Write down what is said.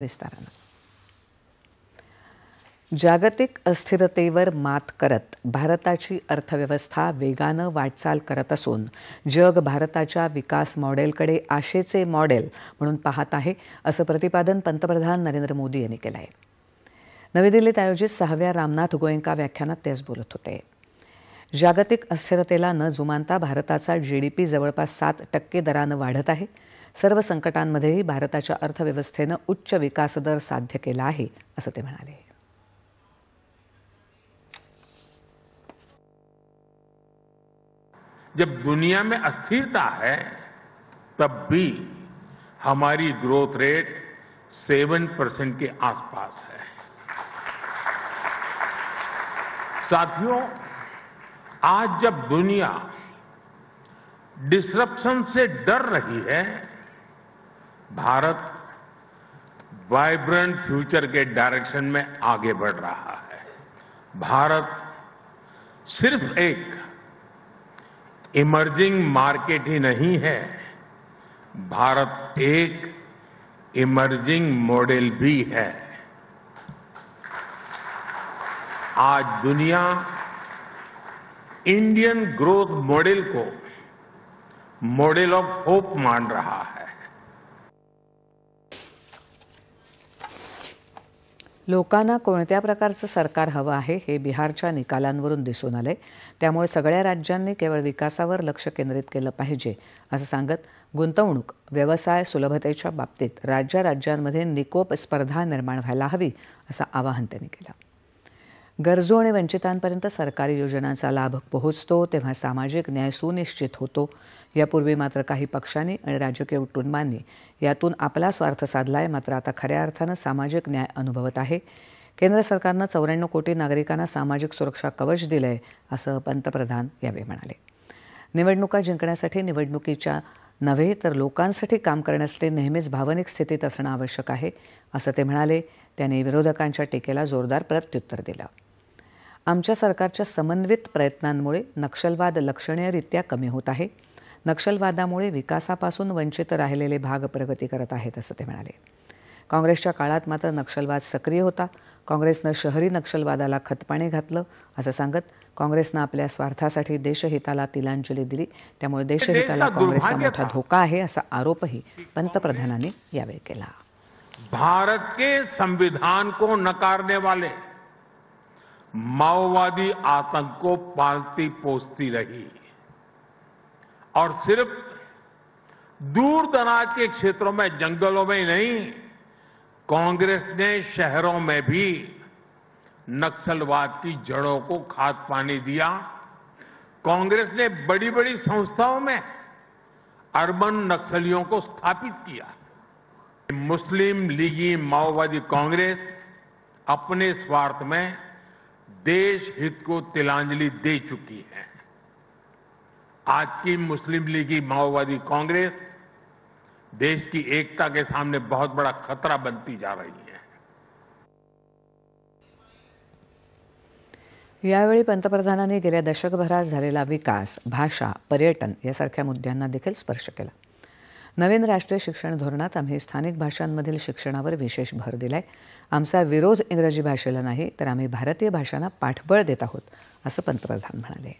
विस्तारानं जागतिक अस्थिरतेवर मात करत भारताची अर्थव्यवस्था वेगानं वाटचाल करत असून जग भारताच्या विकास मॉडेलकडे आशेचे मॉडेल म्हणून पाहत आहे असं प्रतिपादन पंतप्रधान नरेंद्र मोदी यांनी केलं आहे। नवी दिल्लीत आयोजित 6व्या रामनाथ गोयंका व्याख्यानात ते आज बोलत होते। जागतिक अस्थिरतेला न जुमानता भारताचा GDP जवळपास 7% दरानं वाढत आहे। सर्व संकटांमध्येही भारताच्या अर्थव्यवस्थेनं उच्च विकास दर साध्य केला आहे असं ते म्हणाले। जब दुनिया में अस्थिरता है तब भी हमारी ग्रोथ रेट 7% के आसपास है। साथियों, आज जब दुनिया डिसरप्शन से डर रही है, भारत वाइब्रेंट फ्यूचर के डायरेक्शन में आगे बढ़ रहा है। भारत सिर्फ एक इमर्जिंग मार्केट ही नहीं है, भारत एक इमर्जिंग मॉडल भी है। आज दुनिया इंडियन ग्रोथ मॉडल को मॉडल ऑफ होप मान रहा है। लोकांना कोणत्या प्रकारचं सरकार हवं आहे हे बिहारच्या निकालांवरून दिसून आले। त्यामुळे सगळ्या राज्यांनी केवळ विकासावर लक्ष केंद्रित केलं पाहिजे असं सांगत गुंतवणूक व्यवसाय सुलभतेच्या बाबतीत राज्यांमध्ये निकोप स्पर्धा निर्माण व्हायला हवी असं आवाहन त्यांनी केलं। गरजू आणि वंचितांपर्यंत सरकारी योजनांचा लाभ पोहोचतो तेव्हा सामाजिक न्याय सुनिश्चित होतो। यापूर्वी मात्र काही पक्षांनी आणि राजकीय कुटुंबांनी यातून आपला स्वार्थ साधलाय, मात्र आता खऱ्या अर्थानं सामाजिक न्याय अनुभवत आहे। केंद्र सरकारनं 94 कोटी नागरिकांना सामाजिक सुरक्षा कवच दिलंय असं पंतप्रधान यावेळी म्हणाले। निवडणुका जिंकण्यासाठी निवडणुकीच्या नव्हे तर लोकांसाठी काम करण्यासाठी नेहमीच भावनिक स्थितीत असणं आवश्यक आहे असं ते म्हणाले। त्यांनी विरोधकांच्या टीकेला जोरदार प्रत्युत्तर दिलं। आमच्या सरकारच्या समन्वित प्रयत्नांमुळे नक्षलवाद लक्षणीयरित्या कमी होत आहे। नक्षलवादामुळे विकासापासून वंचित राहिलेले भाग प्रगती करत आहेत असं ते म्हणाले। काँग्रेसच्या काळात मात्र नक्षलवाद सक्रिय होता। काँग्रेसनं शहरी नक्षलवादाला खतपाणी घातलं असं सांगत काँग्रेसनं आपल्या स्वार्थासाठी देशहिताला तिलांजली दिली, त्यामुळे देशहिताला काँग्रेसचा मोठा धोका आहे असा आरोपही पंतप्रधानांनी यावेळी केला। भारत के संविधान को नकारने वाले माओवादी आतंक को पालती पोसती रही और सिर्फ दूर दराज के क्षेत्रों में, जंगलों में नहीं, कांग्रेस ने शहरों में भी नक्सलवाद की जड़ों को खाद पानी दिया। कांग्रेस ने बड़ी बड़ी संस्थाओं में अर्बन नक्सलियों को स्थापित किया। मुस्लिम लीगी माओवादी कांग्रेस अपने स्वार्थ में देश हित को तिलांजलि दे चुकी है। आज की मुस्लिम लीगी माओवादी कांग्रेस देश की एकता के सामने बहुत बड़ा खतरा बनती जा रही है। यावेळी पंतप्रधानांनी गेल्या दशकभरात झालेला विकास, भाषा, पर्यटन यासारख्या मुद्द्यांना देखील स्पर्श केला। नवीन राष्ट्रीय शिक्षण धोरणात आम्ही स्थानिक भाषांमधील शिक्षणावर विशेष भर दिलाय। आमचा विरोध इंग्रजी भाषेला नाही, तर आम्ही भारतीय भाषांना पाठबळ देत आहोत असं पंतप्रधान म्हणाले।